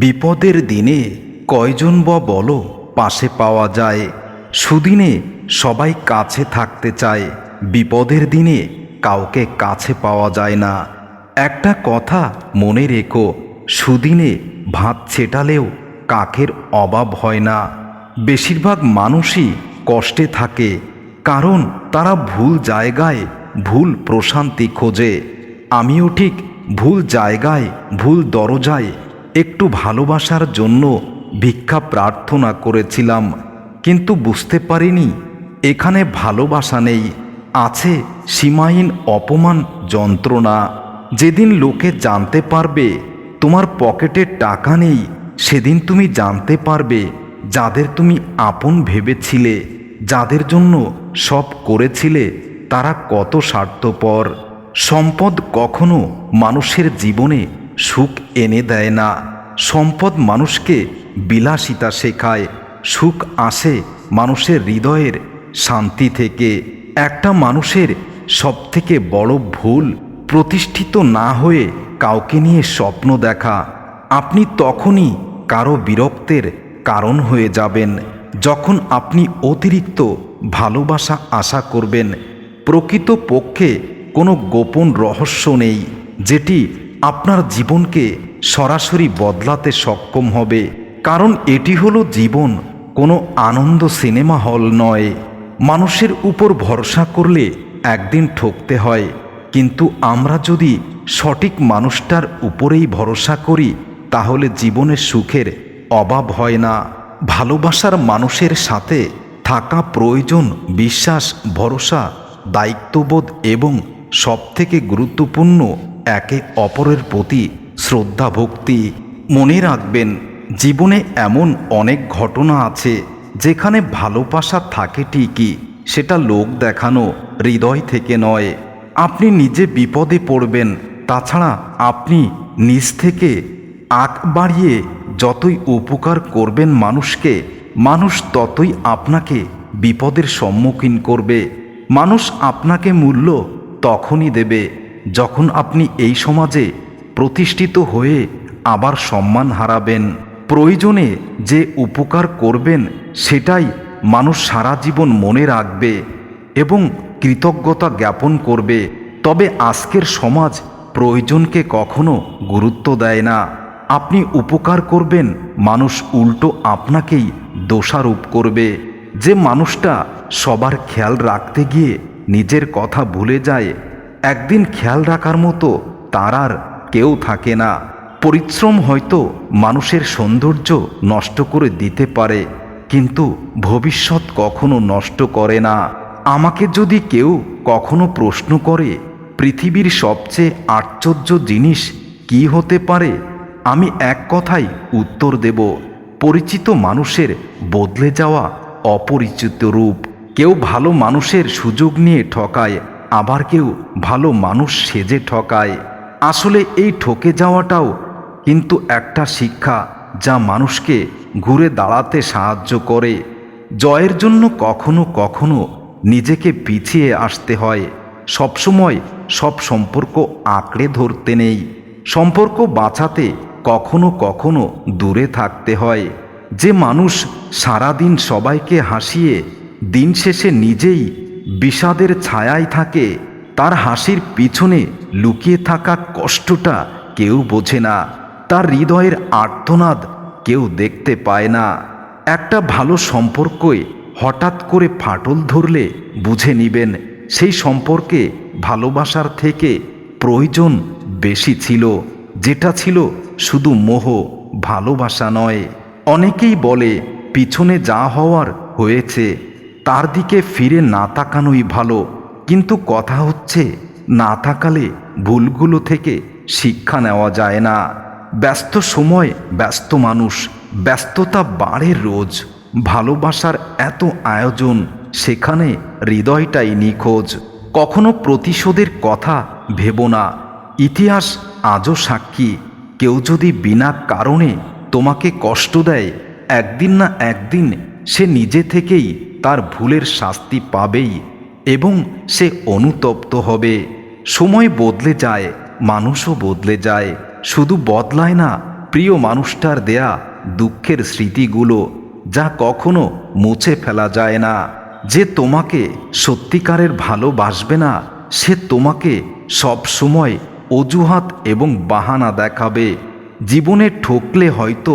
বিপদের দিনে কয়জন বলো পাশে পাওয়া যায়। সুদিনে সবাই কাছে থাকতে চায়, বিপদের দিনে কাউকে কাছে পাওয়া যায় না। একটা কথা মনে রেখো, সুদিনে ভাত ছেটালেও কাকের অভাব হয় না। বেশিরভাগ মানুষই কষ্টে থাকে, কারণ তারা ভুল জায়গায় ভুল প্রশান্তি খোঁজে। আমিও ঠিক ভুল জায়গায় ভুল দরজায় একটু ভালোবাসার জন্য ভিক্ষা প্রার্থনা করেছিলাম, কিন্তু বুঝতে পারিনি এখানে ভালোবাসা নেই, আছে সীমাহীন অপমান, যন্ত্রণা। যেদিন লোকে জানতে পারবে তোমার পকেটে টাকা নেই, সেদিন তুমি জানতে পারবে যাদের তুমি আপন ভেবেছিলে, যাদের জন্য সব করেছিলে, তারা কত স্বার্থপর। সম্পদ কখনো মানুষের জীবনে সুখ এনে দেয় না। সম্পদ মানুষকে বিলাসিতা শেখায়, সুখ আসে মানুষের হৃদয়ের শান্তি থেকে। একটা মানুষের সবথেকে বড় ভুল প্রতিষ্ঠিত না হয়ে কাউকে নিয়ে স্বপ্ন দেখা। আপনি তখনই কারো বিরক্তের কারণ হয়ে যাবেন যখন আপনি অতিরিক্ত ভালোবাসা আশা করবেন। প্রকৃতপক্ষে কোনো গোপন রহস্য নেই যেটি আপনার জীবনকে সরাসরি বদলাতে সক্ষম হবে, কারণ এটি হলো জীবন, কোনো আনন্দ সিনেমা হল নয়। মানুষের উপর ভরসা করলে একদিন ঠকতে হয়, কিন্তু আমরা যদি সঠিক মানুষটার উপরেই ভরসা করি তাহলে জীবনের সুখের অভাব হয় না। ভালোবাসার মানুষের সাথে থাকা প্রয়োজন বিশ্বাস, ভরসা, দায়িত্ববোধ এবং সবথেকে গুরুত্বপূর্ণ একে অপরের প্রতি শ্রদ্ধা ভক্তি। মনে রাখবেন, জীবনে এমন অনেক ঘটনা আছে যেখানে ভালোবাসা থাকে ঠিকই, সেটা লোক দেখানো, হৃদয় থেকে নয়। আপনি নিজে বিপদে পড়বেন, তাছাড়া আপনি নিজ থেকে আগ বাড়িয়ে যতই উপকার করবেন মানুষকে, মানুষ ততই আপনাকে বিপদের সম্মুখীন করবে। মানুষ আপনাকে মূল্য তখনই দেবে যখন আপনি এই সমাজে প্রতিষ্ঠিত হয়ে আবার সম্মান হারাবেন। প্রয়োজনে যে উপকার করবেন সেটাই মানুষ সারা জীবন মনে রাখবে এবং কৃতজ্ঞতা জ্ঞাপন করবে। তবে আজকের সমাজ প্রয়োজনকে কখনো গুরুত্ব দেয় না। আপনি উপকার করবেন, মানুষ উল্টো আপনাকেই দোষারোপ করবে। যে মানুষটা সবার খেয়াল রাখতে গিয়ে নিজের কথা ভুলে যায়, একদিন খেয়াল রাখার মতো তার আর কেউ থাকে না। পরিশ্রম হয়তো মানুষের সৌন্দর্য নষ্ট করে দিতে পারে, কিন্তু ভবিষ্যৎ কখনো নষ্ট করে না। আমাকে যদি কেউ কখনো প্রশ্ন করে পৃথিবীর সবচেয়ে আশ্চর্য জিনিস কি হতে পারে, আমি এক কথাই উত্তর দেব, পরিচিত মানুষের বদলে যাওয়া অপরিচিত রূপ। কেউ ভালো মানুষের সুযোগ নিয়ে ঠকায়, আবার কেউ ভালো মানুষ সেজে ঠকায়। আসলে এই ঠকে যাওয়াটাও কিন্তু একটা শিক্ষা, যা মানুষকে ঘুরে দাঁড়াতে সাহায্য করে। জয়ের জন্য কখনো কখনো নিজেকে পিছিয়ে আসতে হয়। সবসময় সব সম্পর্ক আঁকড়ে ধরতে নেই। সম্পর্ক বাঁচাতে কখনো কখনো দূরে থাকতে হয়। যে মানুষ সারাদিন সবাইকে হাসিয়ে দিন শেষে নিজেই বিষাদের ছায়ায় থাকে, তার হাসির পিছনে লুকিয়ে থাকা কষ্টটা কেউ বোঝে না, তার হৃদয়ের আর্তনাদ কেউ দেখতে পায় না। একটা ভালো সম্পর্কে হঠাৎ করে ফাটল ধরলে বুঝে নিবেন সেই সম্পর্কে ভালোবাসার থেকে প্রয়োজন বেশি ছিল, যেটা ছিল শুধু মোহ, ভালোবাসা নয়। অনেকেই বলে পিছনে যা হওয়ার হয়েছে তার দিকে ফিরে না তাকানোই ভালো, কিন্তু কথা হচ্ছে না তাকালে ভুলগুলো থেকে শিক্ষা নেওয়া যায় না। ব্যস্ত সময়, ব্যস্ত মানুষ, ব্যস্ততা বাড়ে রোজ। ভালোবাসার এত আয়োজন, সেখানে হৃদয়টাই নিখোঁজ। কখনো প্রতিশোধের কথা ভেবো না, ইতিহাস আজও সাক্ষী। কেউ যদি বিনা কারণে তোমাকে কষ্ট দেয়, একদিন না একদিন সে নিজে থেকেই তার ভুলের শাস্তি পাবেই এবং সে অনুতপ্ত হবে। সময় বদলে যায়, মানুষও বদলে যায়, শুধু বদলায় না প্রিয় মানুষটার দেয়া দুঃখের স্মৃতিগুলো, যা কখনো মুছে ফেলা যায় না। যে তোমাকে সত্যিকারের ভালোবাসবে না, সে তোমাকে সব সময় অজুহাত এবং বাহানা দেখাবে। জীবনে ঠকলে হয়তো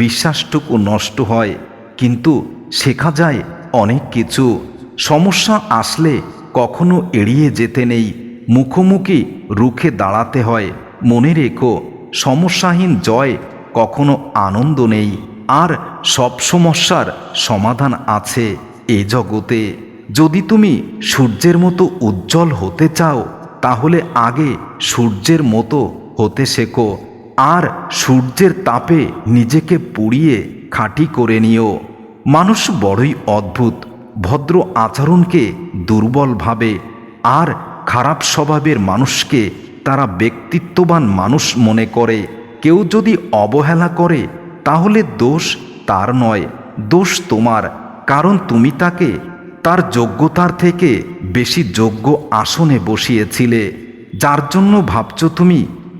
বিশ্বাসটুকু নষ্ট হয়, কিন্তু শেখা যায় অনেক কিছু। সমস্যা আসলে কখনো এড়িয়ে যেতে নেই, মুখোমুখি রুখে দাঁড়াতে হয়। মনে রেখো, সমস্যাহীন জয় কখনো আনন্দ নেই, আর সব সমস্যার সমাধান আছে এ জগতে। যদি তুমি সূর্যের মতো উজ্জ্বল হতে চাও, তাহলে আগে সূর্যের মতো হতে শেখো, আর সূর্যের তাপে নিজেকে পুড়িয়ে খাঁটি করে নিও। মানুষ বড়ই অদ্ভুত, ভদ্র আচরণকে দুর্বল ভাবে, আর খারাপ স্বভাবের মানুষকে তারা ব্যক্তিত্ববান মানুষ মনে করে। কেউ যদি অবহেলা করে, তাহলে দোষ তার নয়, দোষ তোমার, কারণ তুমি তাকে তার যোগ্যতার থেকে বেশি যোগ্য আসনে বসিয়েছিলে। যার জন্য ভাবছো তুমি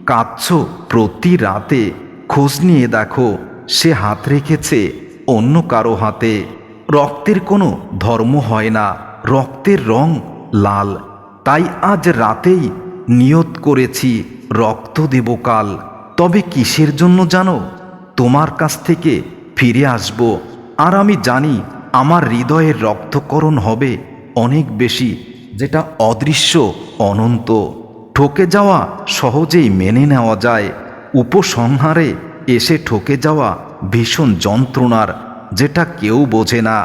কাঁদছ প্রতি রাতে, খোঁজ নিয়ে দেখো, সে হাত রেখেছে অন্য কারো হাতে। রক্তের কোনো ধর্ম হয় না, রক্তের রং লাল। তাই আজ রাতেই নিয়ত করেছি রক্ত দেব কাল। তবে কিসের জন্য জানো? তোমার কাছ থেকে ফিরে আসব, আর আমি জানি আমার হৃদয়ের রক্তকরণ হবে অনেক বেশি, যেটা অদৃশ্য, অনন্ত। ঠকে যাওয়া সহজেই মেনে নেওয়া যায়, উপসংহারে এসে ঠকে যাওয়া ভীষণ যন্ত্রণার, যেটা কেউ বোঝে না।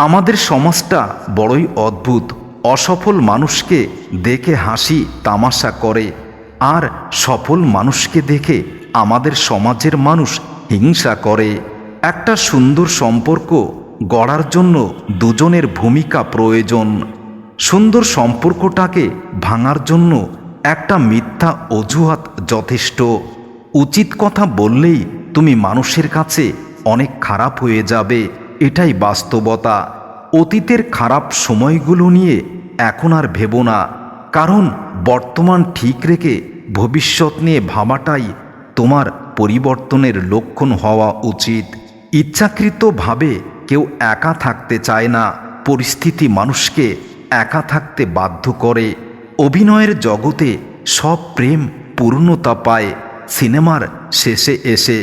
আমাদের সমাজটা বড়ই অদ্ভুত। অসফল মানুষকে দেখে হাসি তামাশা করে, আর সফল মানুষকে দেখে আমাদের সমাজের মানুষ হিংসা করে। একটা সুন্দর সম্পর্ক গড়ার জন্য দুজনের ভূমিকা প্রয়োজন। সুন্দর সম্পর্কটাকে ভাঙার জন্য একটা মিথ্যা অজুহাত যথেষ্ট। উচিত কথা বললেই তুমি মানুষের কাছে অনেক খারাপ হয়ে যাবে, এটাই বাস্তবতা। অতীতের খারাপ সময়গুলো নিয়ে এখন আর ভেবো না, কারণ বর্তমান ঠিক রেখে ভবিষ্যৎ নিয়ে ভাবাটাই তোমার পরিবর্তনের লক্ষণ হওয়া উচিত। ইচ্ছাকৃতভাবে কেউ একা থাকতে চায় না, পরিস্থিতি মানুষকে একা থাকতে বাধ্য করে। অভিনয়ের জগতে সব প্রেম পূর্ণতা পায় সিনেমার শেষে এসে,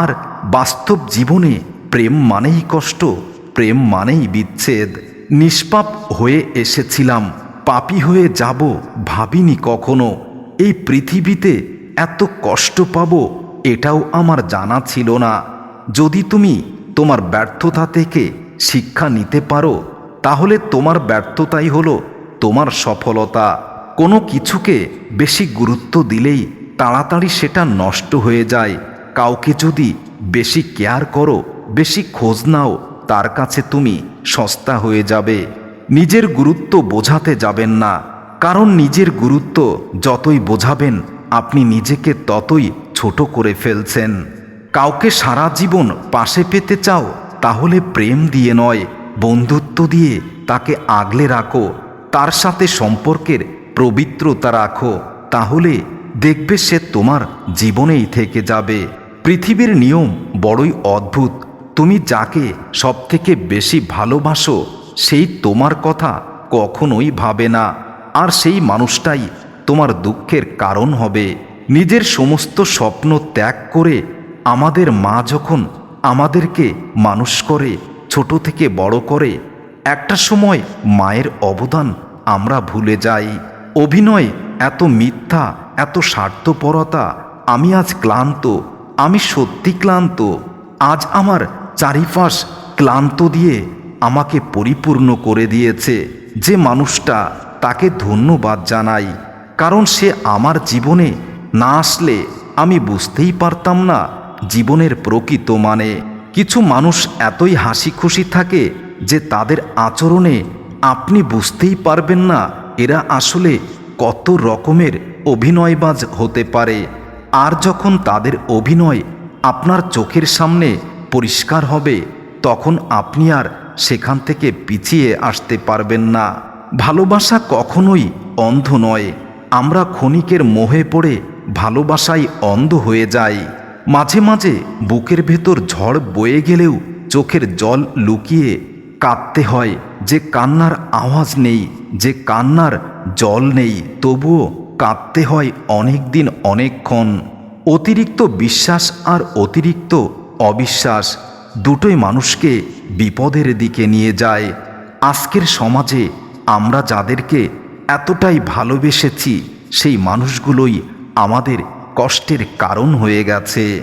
আর বাস্তব জীবনে প্রেম মানেই কষ্ট, প্রেম মানেই বিচ্ছেদ। নিষ্পাপ হয়ে এসেছিলাম, পাপী হয়ে যাব ভাবিনি কখনো। এই পৃথিবীতে এত কষ্ট পাবো এটাও আমার জানা ছিল না। যদি তুমি তোমার ব্যর্থতা থেকে শিক্ষা নিতে পারো, তাহলে তোমার ব্যর্থতাই হলো তোমার সফলতা। কোনো কিছুকে বেশি গুরুত্ব দিলেই তাড়াতাড়ি সেটা নষ্ট হয়ে যায়। কাউকে যদি বেশি কেয়ার করো, বেশি খোঁজ নাও, তার কাছে তুমি সস্তা হয়ে যাবে। নিজের গুরুত্ব বোঝাতে যাবেন না, কারণ নিজের গুরুত্ব যতই বোঝাবেন, আপনি নিজেকে ততই ছোট করে ফেলছেন। কাউকে সারা জীবন পাশে পেতে চাও, তাহলে প্রেম দিয়ে নয়, বন্ধুত্ব দিয়ে তাকে আগলে রাখো। তার সাথে সম্পর্কের পবিত্রতা রাখো, তাহলে দেখবে সে তোমার জীবনেই থেকে যাবে। পৃথিবীর নিয়ম বড়ই অদ্ভুত। তুমি যাকে সবথেকে বেশি ভালোবাসো, সেই তোমার কথা কখনোই ভাবে না, আর সেই মানুষটাই তোমার দুঃখের কারণ হবে। নিজের সমস্ত স্বপ্ন ত্যাগ করে আমাদের মা যখন আমাদেরকে মানুষ করে, ছোট থেকে বড় করে, একটা সময় মায়ের অবদান আমরা ভুলে যাই। অভিনয় এত মিথ্যা, এত স্বার্থপরতা। আমি আজ ক্লান্ত, আমি সত্যি ক্লান্ত। আজ আমার চারিপাশ ক্লান্ত দিয়ে আমাকে পরিপূর্ণ করে দিয়েছে। যে মানুষটা, তাকে ধন্যবাদ জানাই, কারণ সে আমার জীবনে না আসলে আমি বুঝতেই পারতাম না জীবনের প্রকৃত মানে। কিছু মানুষ এতই হাসি খুশি থাকে যে তাদের আচরণে আপনি বুঝতেই পারবেন না এরা আসলে কত রকমের অভিনয়বাজ হতে পারে। আর যখন তাদের অভিনয় আপনার চোখের সামনে পরিষ্কার হবে, তখন আপনি আর সেখান থেকে পিছিয়ে আসতে পারবেন না। ভালোবাসা কখনোই অন্ধ নয়। আমরা ক্ষণিকের মোহে পড়ে ভালোবাসায় অন্ধ হয়ে যাই। মাঝে মাঝে বুকের ভেতর ঝড় বয়ে গেলেও চোখের জল লুকিয়ে কাঁদতে হয়, যে কান্নার আওয়াজ নেই, যে কান্নার জল নেই, তবুও কাঁদতে হয় অনেক দিন, অনেকক্ষণ। অতিরিক্ত বিশ্বাস আর অতিরিক্ত অবিশ্বাস দুটোই মানুষকে বিপদের দিকে নিয়ে যায়। আজকের সমাজে আমরা যাদেরকে এতটাই ভালোবেসেছি সেই মানুষগুলোই আমাদের কষ্টের কারণ হয়ে গেছে।